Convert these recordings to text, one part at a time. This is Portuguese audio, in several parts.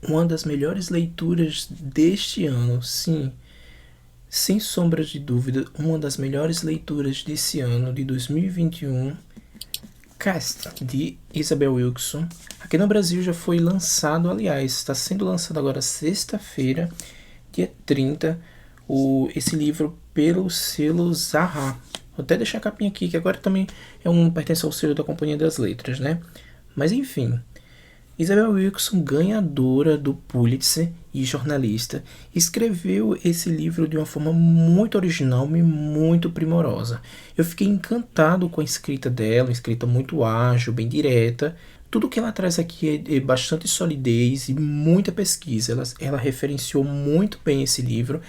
uma das melhores leituras deste ano, sim, sem sombra de dúvida, uma das melhores leituras desse ano, de 2021, Cast, de Isabel Wilson. Aqui no Brasil já foi lançado, aliás, está sendo lançado agora sexta-feira, dia 30, esse livro pelo selo Zaha. Vou até deixar a capinha aqui, que agora também pertence ao selo da Companhia das Letras, né? Mas enfim, Isabel Wilson, ganhadora do Pulitzer e jornalista, escreveu esse livro de uma forma muito original e muito primorosa. Eu fiquei encantado com a escrita dela, uma escrita muito ágil, bem direta. Tudo que ela traz aqui é bastante solidez e muita pesquisa. Ela referenciou muito bem esse livro.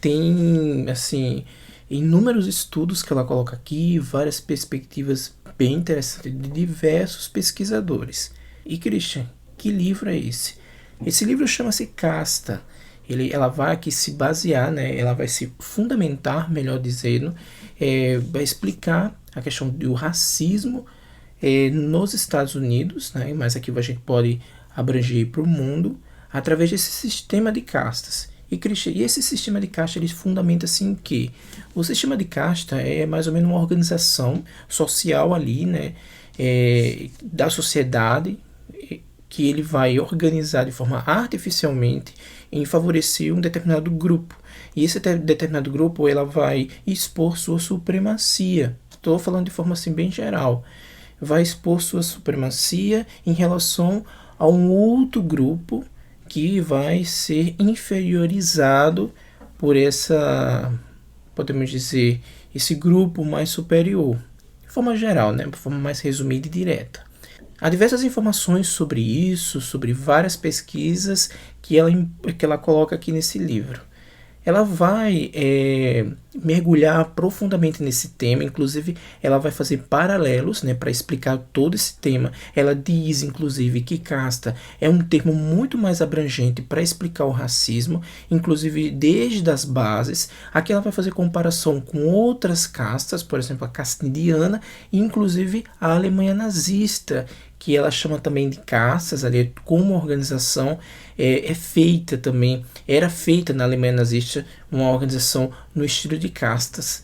Tem, assim, inúmeros estudos que ela coloca aqui, várias perspectivas bem interessantes de diversos pesquisadores. E Christian, que livro é esse? Esse livro chama-se Casta. Ela vai aqui se basear, né? Ela vai se fundamentar, melhor dizendo, vai explicar a questão do racismo nos Estados Unidos, né? Mas aqui a gente pode abranger para o mundo através desse sistema de castas. E esse sistema de casta ele fundamenta assim que o sistema de casta é mais ou menos uma organização social ali, né, da sociedade que ele vai organizar de forma artificialmente em favorecer um determinado grupo. E esse determinado grupo ela vai expor sua supremacia. Estou falando de forma assim bem geral. Vai expor sua supremacia em relação a um outro grupo que vai ser inferiorizado por essa, podemos dizer, esse grupo mais superior. De forma geral, né? De forma mais resumida e direta. Há diversas informações sobre isso, sobre várias pesquisas que ela coloca aqui nesse livro. Ela vai mergulhar profundamente nesse tema, inclusive ela vai fazer paralelos, né, para explicar todo esse tema. Ela diz, inclusive, que casta é um termo muito mais abrangente para explicar o racismo, inclusive desde as bases. Aqui ela vai fazer comparação com outras castas, por exemplo, a casta indiana e inclusive a Alemanha nazista, que ela chama também de castas, ali como organização feita também, era feita na Alemanha nazista uma organização no estilo de castas.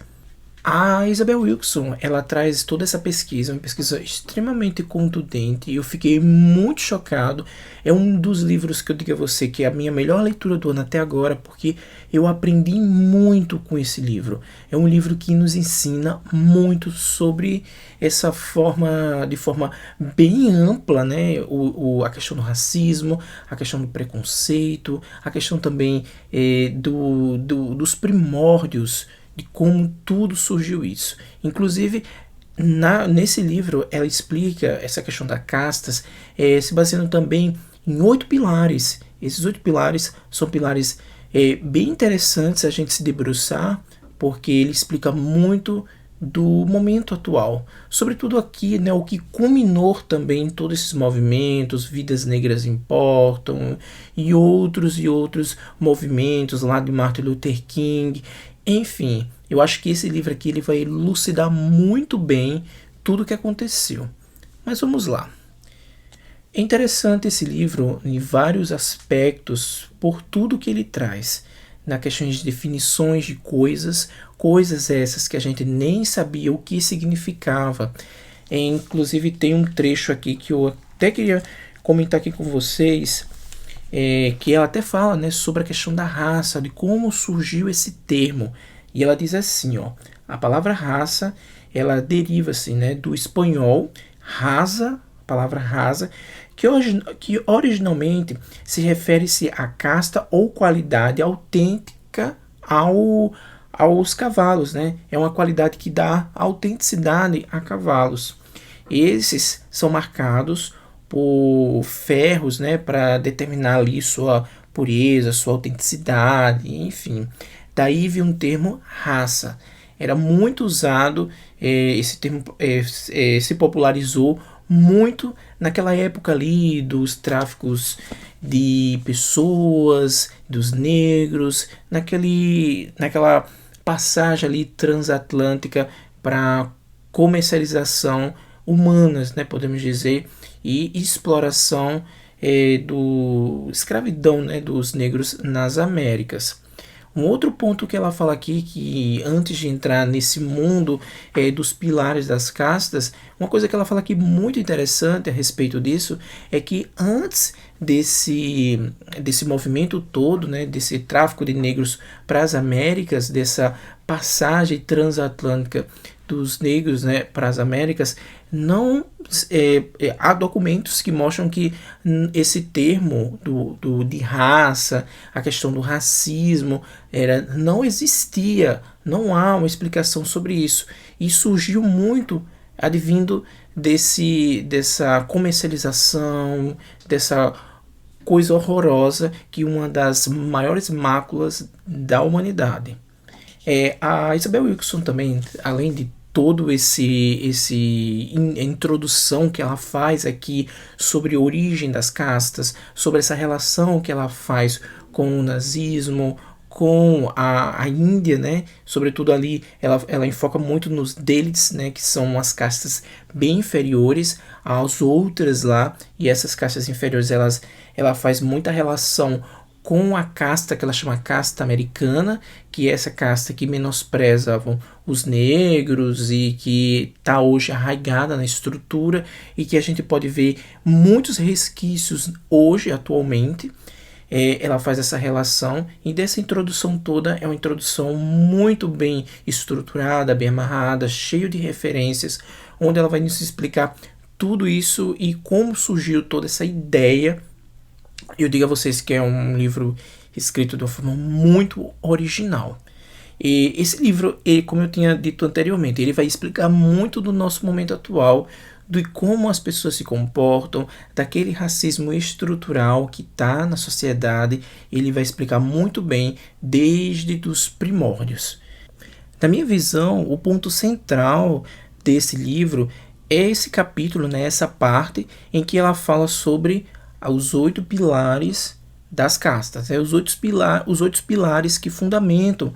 A Isabel Wilson, ela traz toda essa pesquisa, uma pesquisa extremamente contundente, e eu fiquei muito chocado. É um dos livros que eu digo a você que é a minha melhor leitura do ano até agora, porque eu aprendi muito com esse livro. É um livro que nos ensina muito sobre essa forma, de forma bem ampla, né? A questão do racismo, a questão do preconceito, a questão também dos primórdios de como tudo surgiu isso. Inclusive, nesse livro, ela explica essa questão das castas, se baseando também em 8 pilares. Esses 8 pilares são pilares bem interessantes a gente se debruçar, porque ele explica muito do momento atual. Sobretudo aqui, né, o que culminou também em todos esses movimentos, Vidas Negras Importam, e outros movimentos lá de Martin Luther King. Enfim, eu acho que esse livro aqui ele vai elucidar muito bem tudo o que aconteceu. Mas vamos lá. É interessante esse livro em vários aspectos por tudo que ele traz. Na questão de definições de coisas, coisas essas que a gente nem sabia o que significava. Inclusive tem um trecho aqui que eu até queria comentar aqui com vocês, que ela até fala, né, sobre a questão da raça, de como surgiu esse termo. E ela diz assim, ó, a palavra raça, ela deriva assim, né, do espanhol raza, a palavra raza, que originalmente se refere-se à casta ou qualidade autêntica aos cavalos, né? É uma qualidade que dá autenticidade a cavalos. Esses são marcados por ferros, né, para determinar ali sua pureza, sua autenticidade, enfim. Daí veio um termo raça. Era muito usado, esse termo se popularizou muito naquela época ali dos tráficos de pessoas, dos negros, naquela passagem ali transatlântica para comercialização humanas, né, podemos dizer, e exploração do escravidão, né, dos negros nas Américas. Um outro ponto que ela fala aqui, que antes de entrar nesse mundo dos pilares das castas, uma coisa que ela fala aqui muito interessante a respeito disso, é que antes desse movimento todo, né, desse tráfico de negros para as Américas, dessa passagem transatlântica dos negros, né, para as Américas, não há documentos que mostram que esse termo de raça, a questão do racismo, não existia, não há uma explicação sobre isso. E surgiu muito advindo dessa comercialização, dessa coisa horrorosa que uma das maiores máculas da humanidade. A Isabel Wilkerson também, além de todo esse introdução que ela faz aqui sobre a origem das castas, sobre essa relação que ela faz com o nazismo, com a Índia, né? Sobretudo ali, ela enfoca muito nos Dalits, né? Que são as castas bem inferiores às outras lá, e essas castas inferiores, ela faz muita relação com a casta que ela chama casta americana, que é essa casta que menosprezavam os negros e que está hoje arraigada na estrutura e que a gente pode ver muitos resquícios hoje, atualmente. Ela faz essa relação, e dessa introdução toda é uma introdução muito bem estruturada, bem amarrada, cheio de referências, onde ela vai nos explicar tudo isso e como surgiu toda essa ideia. Eu digo a vocês que é um livro escrito de uma forma muito original. E esse livro, como eu tinha dito anteriormente, ele vai explicar muito do nosso momento atual, de como as pessoas se comportam, daquele racismo estrutural que está na sociedade. Ele vai explicar muito bem desde os primórdios. Na minha visão, o ponto central desse livro é esse capítulo, né, essa parte em que ela fala sobre os 8 pilares das castas, os 8 pilares que fundamentam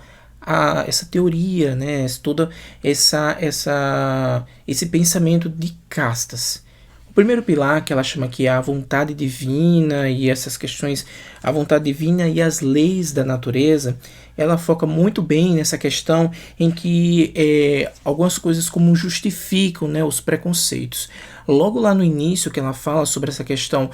essa teoria, né, todo esse pensamento de castas. O primeiro pilar, que ela chama que é a vontade divina, e essas questões, a vontade divina e as leis da natureza, ela foca muito bem nessa questão em que algumas coisas como justificam, né, os preconceitos. Logo lá no início, que ela fala sobre essa questão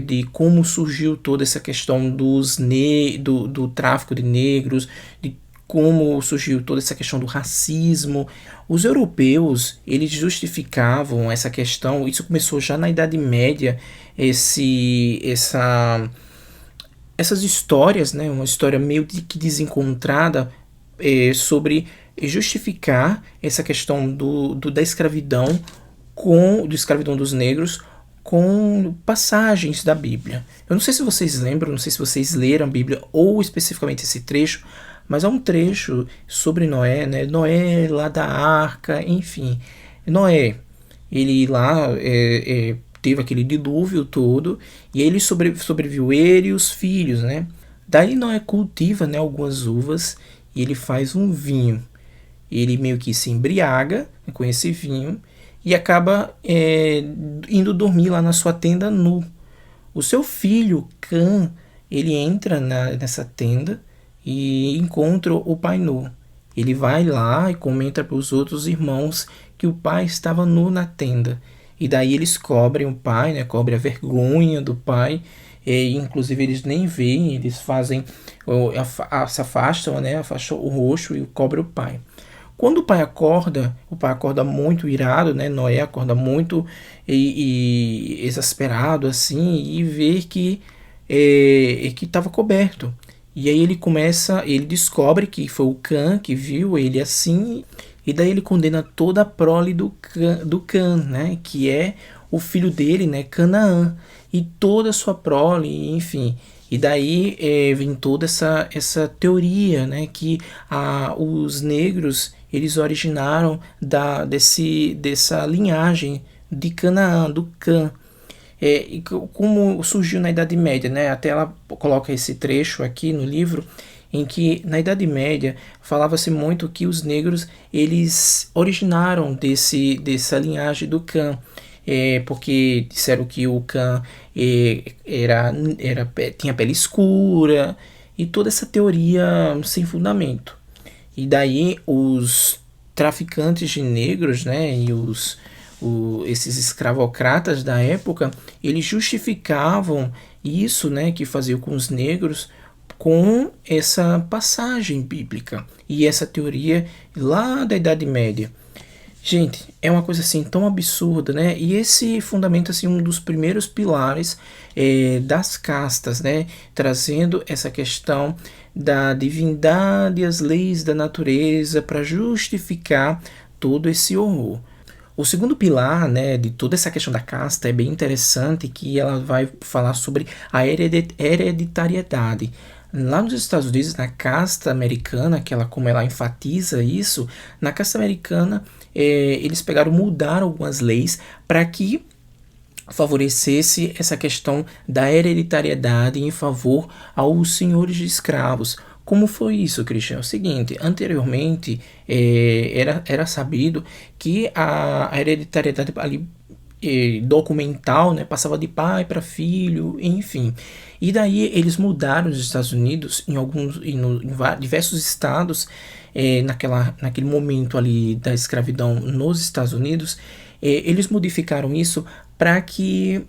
de como surgiu toda essa questão do tráfico de negros, de como surgiu toda essa questão do racismo. Os europeus, eles justificavam essa questão, isso começou já na Idade Média, essas histórias, né, uma história meio que desencontrada sobre justificar essa questão da escravidão, do escravidão dos negros, com passagens da Bíblia. Eu não sei se vocês lembram, não sei se vocês leram a Bíblia ou especificamente esse trecho, mas há um trecho sobre Noé, né? Noé lá da arca, enfim. Noé, ele lá teve aquele dilúvio todo, e ele sobreviveu, ele e os filhos, né? Daí Noé cultiva, né, algumas uvas, e ele faz um vinho. Ele meio que se embriaga com esse vinho e acaba indo dormir lá na sua tenda nu. O seu filho, Cã, ele entra nessa tenda e encontra o pai nu. Ele vai lá e comenta para os outros irmãos que o pai estava nu na tenda. E daí eles cobrem o pai, né? Cobrem a vergonha do pai. E, inclusive eles nem veem, eles fazem, se afastam, né? Afastam o rosto e cobrem o pai. Quando o pai acorda muito irado, né? Noé acorda muito e exasperado assim, e vê que estava coberto. E aí ele descobre que foi o Cã que viu ele assim, e daí ele condena toda a prole do Cã, né, que é o filho dele, né, Canaã, e toda a sua prole, enfim. E daí vem toda essa teoria, né, que os negros, eles originaram dessa linhagem de Canaã, do Cã. E como surgiu na Idade Média, né? Até ela coloca esse trecho aqui no livro, em que na Idade Média falava-se muito que os negros, eles originaram dessa linhagem do Cã. porque disseram que o Khan tinha pele escura e toda essa teoria sem fundamento. E daí os traficantes de negros, né, e esses escravocratas da época, eles justificavam isso, né, que faziam com os negros, com essa passagem bíblica e essa teoria lá da Idade Média. Gente, é uma coisa assim tão absurda, né? E esse fundamento assim um dos primeiros pilares das castas, né? Trazendo essa questão da divindade e as leis da natureza para justificar todo esse horror. O segundo pilar, né, de toda essa questão da casta é bem interessante, que ela vai falar sobre a hereditariedade. Lá nos Estados Unidos, na casta americana, como ela enfatiza isso, na casta americana eles mudaram algumas leis para que favorecesse essa questão da hereditariedade em favor aos senhores de escravos. Como foi isso, Christian? É o seguinte, anteriormente era sabido que a hereditariedade ali, documental, né, passava de pai para filho, enfim. E daí eles mudaram nos Estados Unidos, em diversos estados, naquele momento ali da escravidão nos Estados Unidos, eles modificaram isso para que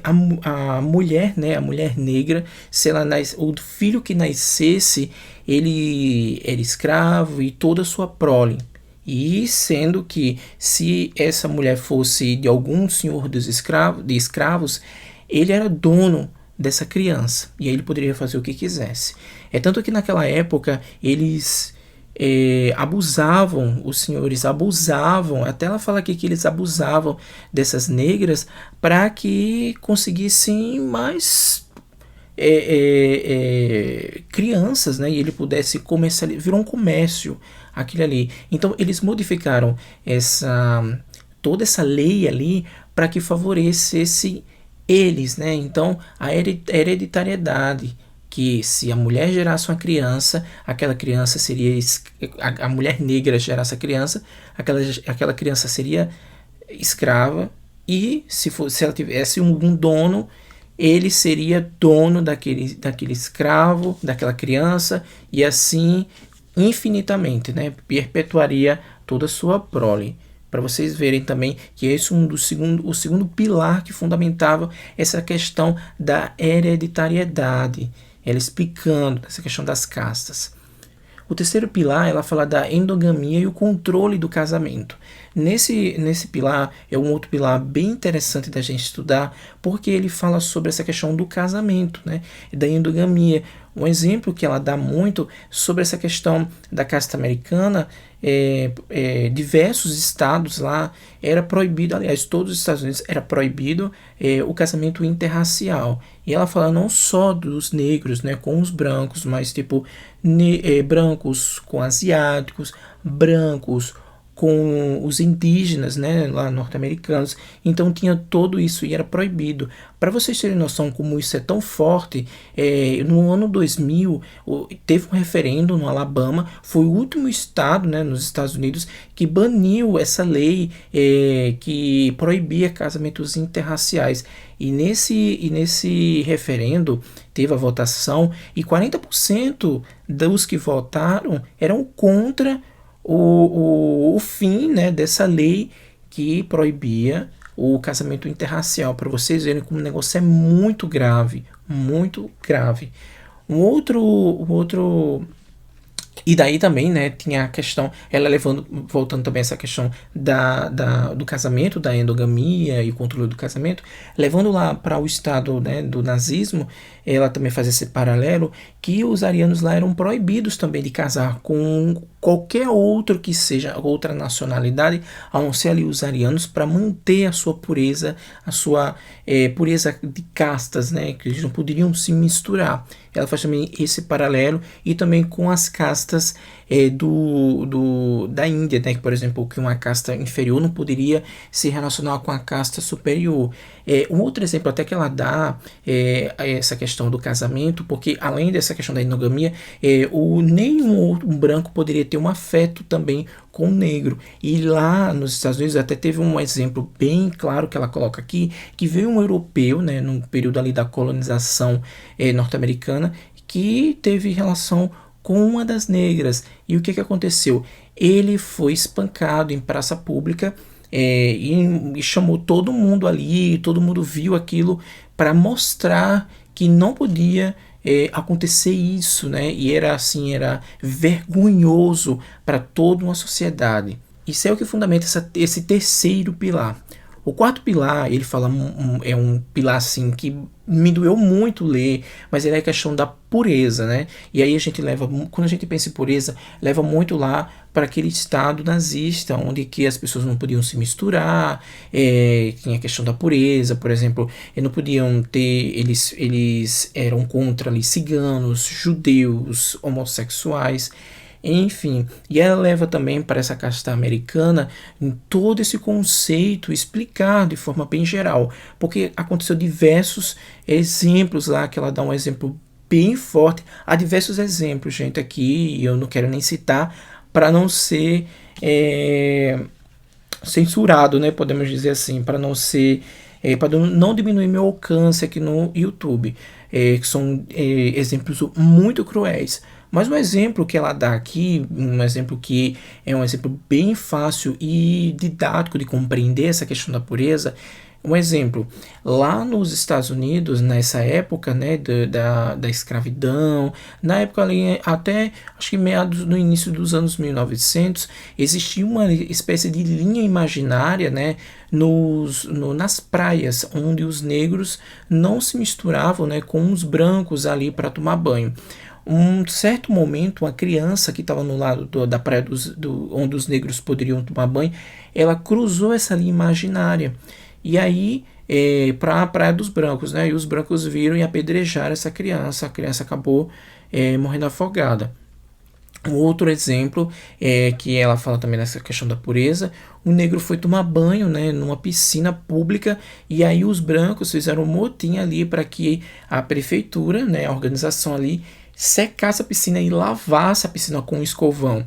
a mulher, né, a mulher negra, se ela o filho que nascesse, ele era escravo e toda a sua prole. E sendo que se essa mulher fosse de algum senhor de escravos, ele era dono dessa criança e aí ele poderia fazer o que quisesse. É tanto que naquela época eles abusavam, os senhores abusavam, até ela fala aqui que eles abusavam dessas negras para que conseguissem mais crianças, né? E ele pudesse comercializar, virou um comércio aquilo ali. Então eles modificaram toda essa lei ali para que favorecesse eles, né? Então a hereditariedade, que se a mulher gerasse uma criança, aquela criança seria a mulher negra gerasse a criança, aquela criança seria escrava, e se ela tivesse um dono, ele seria dono daquele escravo, daquela criança, e assim infinitamente, né? Perpetuaria toda a sua prole. Para vocês verem também que esse é o segundo pilar que fundamentava essa questão da hereditariedade, ela explicando essa questão das castas. O terceiro pilar, ela fala da endogamia e o controle do casamento. Nesse pilar, é um outro pilar bem interessante da gente estudar, porque ele fala sobre essa questão do casamento, né? Da endogamia. Um exemplo que ela dá muito sobre essa questão da casta americana, diversos estados lá era proibido, aliás, todos os Estados Unidos era proibido o casamento interracial. E ela fala não só dos negros, né, com os brancos, mas tipo brancos com asiáticos, brancos com os indígenas, né, lá norte-americanos. Então tinha tudo isso e era proibido. Para vocês terem noção como isso é tão forte, no ano 2000 teve um referendo no Alabama, foi o último estado, né, nos Estados Unidos que baniu essa lei que proibia casamentos interraciais. E nesse referendo teve a votação e 40% dos que votaram eram contra o fim, né, dessa lei que proibia o casamento interracial. Para vocês verem como o negócio é muito grave, muito grave. Um outro e daí também, né, tinha a questão, ela voltando também a essa questão do casamento, da endogamia e o controle do casamento, levando lá para o estado, né, do nazismo, ela também faz esse paralelo, que os arianos lá eram proibidos também de casar com qualquer outro que seja outra nacionalidade, a não ser ali os arianos, para manter a sua pureza, a sua pureza de castas, né, que eles não poderiam se misturar. Ela faz também esse paralelo e também com as castas castas da Índia, né? Que, por exemplo, que uma casta inferior não poderia se relacionar com a casta superior. Um outro exemplo até que ela dá é essa questão do casamento, porque além dessa questão da enogamia, nenhum outro branco poderia ter um afeto também com o negro. E lá nos Estados Unidos até teve um exemplo bem claro que ela coloca aqui, que veio um europeu, né, no período ali da colonização norte-americana, que teve relação com uma das negras. E o que aconteceu? Ele foi espancado em praça pública, e chamou todo mundo ali, todo mundo viu aquilo para mostrar que não podia acontecer isso, né? E era assim, era vergonhoso para toda uma sociedade. Isso é o que fundamenta esse terceiro pilar. O quarto pilar, ele fala, é um pilar assim que me doeu muito ler, mas ele é a questão da pureza, né? E aí a gente leva, quando a gente pensa em pureza, leva muito lá para aquele estado nazista, onde que as pessoas não podiam se misturar, tinha a questão da pureza, por exemplo, não podiam ter, eles eram contra ali ciganos, judeus, homossexuais, enfim, e ela leva também para essa casta americana em todo esse conceito explicado de forma bem geral, porque aconteceu diversos exemplos lá, que ela dá um exemplo bem forte. Há diversos exemplos, gente, aqui, e eu não quero nem citar para não ser censurado, né? Podemos dizer assim, para não ser, para não diminuir meu alcance aqui no YouTube, que são exemplos muito cruéis. Mas um exemplo que ela dá aqui, um exemplo que é um exemplo bem fácil e didático de compreender essa questão da pureza. Um exemplo, lá nos Estados Unidos, nessa época, né, da escravidão, na época ali, até acho que meados no início dos anos 1900, existia uma espécie de linha imaginária, né, nas praias, onde os negros não se misturavam, né, com os brancos ali para tomar banho. Um certo momento, uma criança que estava no lado da praia onde os negros poderiam tomar banho, ela cruzou essa linha imaginária. E aí, para a praia dos brancos, né? E os brancos viram e apedrejaram essa criança. A criança acabou morrendo afogada. Um outro exemplo que ela fala também nessa questão da pureza, o negro foi tomar banho, né, numa piscina pública, e aí os brancos fizeram um motim ali para que a prefeitura, né, a organização ali, secasse a piscina e lavasse a piscina com um escovão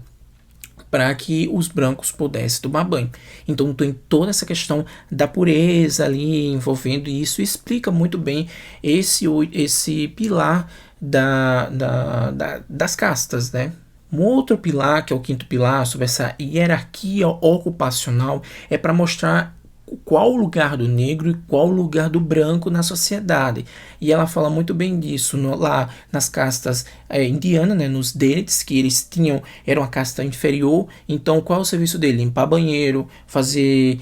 para que os brancos pudessem tomar banho. Então tem toda essa questão da pureza ali envolvendo, e isso explica muito bem esse pilar das castas, né? Um outro pilar, que é o quinto pilar, sobre essa hierarquia ocupacional, é para mostrar qual o lugar do negro e qual o lugar do branco na sociedade. E ela fala muito bem disso lá nas castas indianas, né, nos Dalits, que eles era uma casta inferior. Então qual é o serviço dele? Limpar banheiro, fazer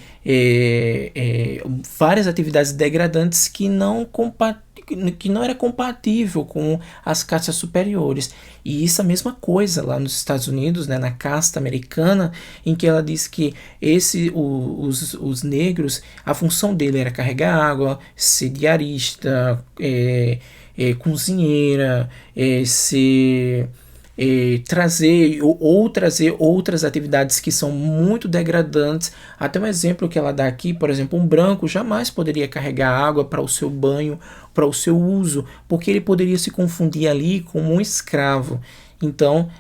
várias atividades degradantes que não era compatível com as castas superiores. E isso é a mesma coisa lá nos Estados Unidos, né, na casta americana, em que ela diz que os negros, a função dele era carregar água, ser diarista, cozinheira, trazer outras atividades que são muito degradantes. Até um exemplo que ela dá aqui, por exemplo, um branco jamais poderia carregar água para o seu banho, para o seu uso, porque ele poderia se confundir ali como um escravo. Então,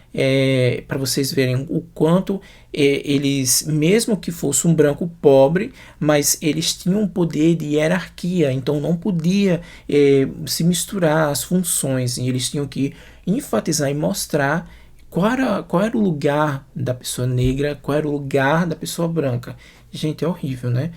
para vocês verem o quanto eles, mesmo que fosse um branco pobre, mas eles tinham um poder de hierarquia, então não podia se misturar as funções, e eles tinham que enfatizar e mostrar qual era o lugar da pessoa negra, qual era o lugar da pessoa branca. Gente, é horrível, né?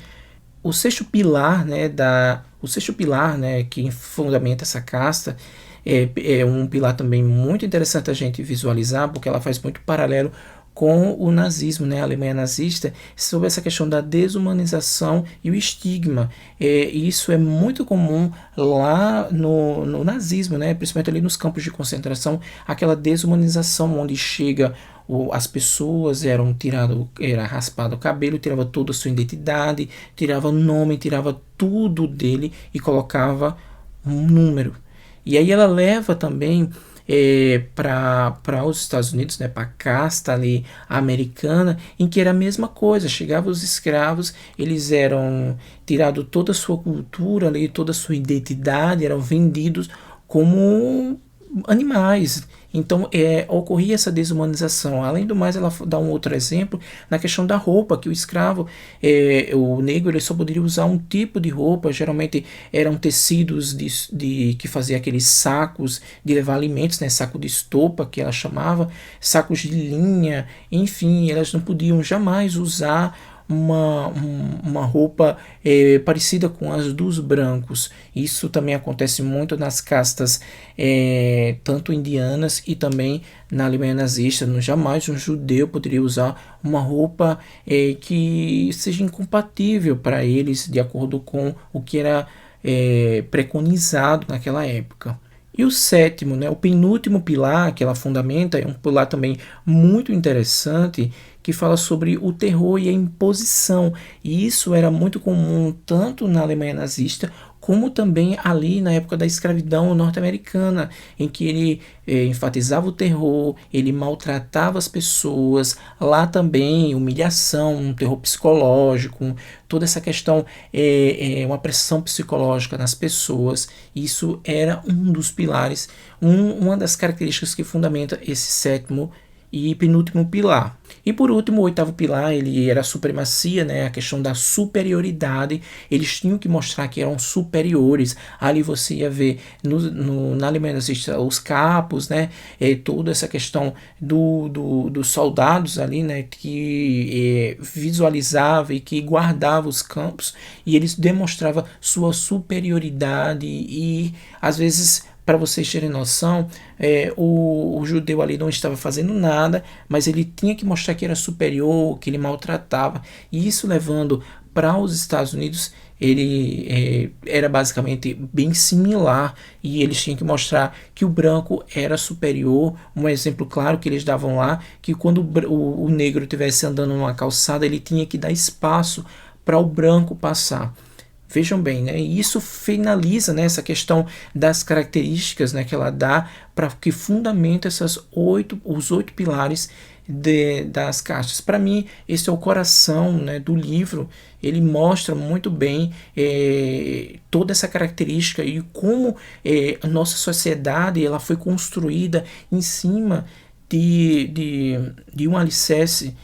O sexto pilar, né, que fundamenta essa casta, é um pilar também muito interessante a gente visualizar, porque ela faz muito paralelo com o nazismo, né, a Alemanha nazista, sobre essa questão da desumanização e o estigma. Isso é muito comum lá no nazismo, né, principalmente ali nos campos de concentração, aquela desumanização onde chega as pessoas era raspado o cabelo, tirava toda a sua identidade, tirava o nome, tirava tudo dele e colocava um número. E aí ela leva também para os Estados Unidos, né, para a casta ali americana, em que era a mesma coisa. Chegavam os escravos, eles eram tirados toda a sua cultura ali, toda a sua identidade, eram vendidos como animais. Então ocorria essa desumanização. Além do mais, ela dá um outro exemplo na questão da roupa, que o escravo, o negro, ele só poderia usar um tipo de roupa. Geralmente eram tecidos que fazia aqueles sacos de levar alimentos, né? Saco de estopa, que ela chamava, sacos de linha, enfim, elas não podiam jamais usar uma roupa parecida com as dos brancos. Isso também acontece muito nas castas tanto indianas e também na Alemanha nazista. Jamais um judeu poderia usar uma roupa que seja incompatível para eles, de acordo com o que era preconizado naquela época. E o sétimo, né, o penúltimo pilar que ela fundamenta, é um pilar também muito interessante, que fala sobre o terror e a imposição. E isso era muito comum tanto na Alemanha nazista, como também ali na época da escravidão norte-americana, em que ele enfatizava o terror, ele maltratava as pessoas, lá também humilhação, um terror psicológico, toda essa questão, uma pressão psicológica nas pessoas. Isso era um dos pilares, uma das características que fundamenta esse sétimo e penúltimo pilar. E por último, o oitavo pilar, ele era a supremacia, né? A questão da superioridade. Eles tinham que mostrar que eram superiores. Ali você ia ver na Alemanha nazista os capos, né? Toda essa questão dos soldados ali, né? Que visualizava e que guardava os campos, e eles demonstravam sua superioridade. E às vezes, para vocês terem noção, o judeu ali não estava fazendo nada, mas ele tinha que mostrar que era superior, que ele maltratava. E isso levando para os Estados Unidos, ele era basicamente bem similar, e eles tinham que mostrar que o branco era superior. Um exemplo claro que eles davam lá, que quando o negro estivesse andando numa calçada, ele tinha que dar espaço para o branco passar. Vejam bem, né? E isso finaliza, né, essa questão das características, né, que ela dá, para que fundamenta os 8 pilares das castas. Para mim, esse é o coração, né, do livro. Ele mostra muito bem toda essa característica e como a nossa sociedade ela foi construída em cima de um alicerce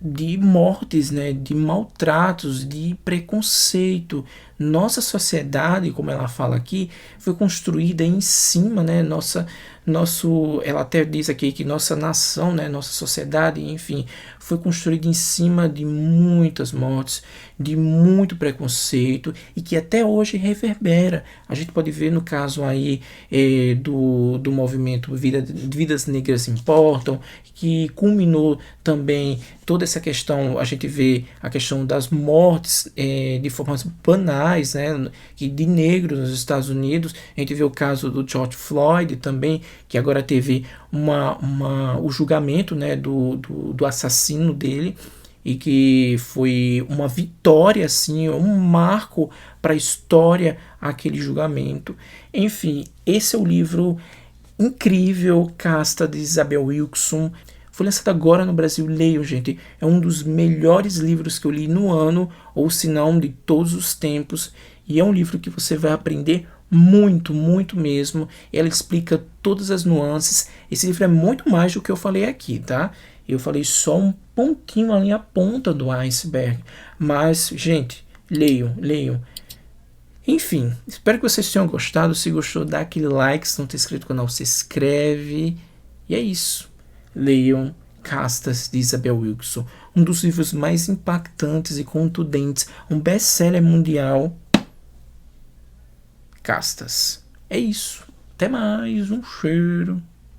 de mortes, né, de maltratos, de preconceito. Nossa sociedade, como ela fala aqui, foi construída em cima, né, ela até diz aqui que nossa nação, né, nossa sociedade, enfim, foi construída em cima de muitas mortes, de muito preconceito, e que até hoje reverbera. A gente pode ver no caso aí do movimento Vidas Negras Importam, que culminou também toda essa questão. A gente vê a questão das mortes de formas banais, né, de negros nos Estados Unidos. A gente vê o caso do George Floyd também, que agora teve o julgamento, né, do assassino dele, e que foi uma vitória, assim, um marco para a história aquele julgamento. Enfim, esse é o livro incrível, Casta, de Isabel Wilkerson. Foi lançado agora no Brasil. Leiam, gente. É um dos melhores livros que eu li no ano, ou se não, de todos os tempos. E é um livro que você vai aprender muito, muito mesmo. Ela explica todas as nuances. Esse livro é muito mais do que eu falei aqui, tá? Eu falei só um pontinho ali, a ponta do iceberg. Mas, gente, leiam, leiam. Enfim, espero que vocês tenham gostado. Se gostou, dá aquele like. Se não está inscrito no canal, se inscreve. E é isso. Leiam Castas, de Isabel Wilkerson. Um dos livros mais impactantes e contundentes. Um best-seller mundial. Castas. É isso. Até mais. Um cheiro.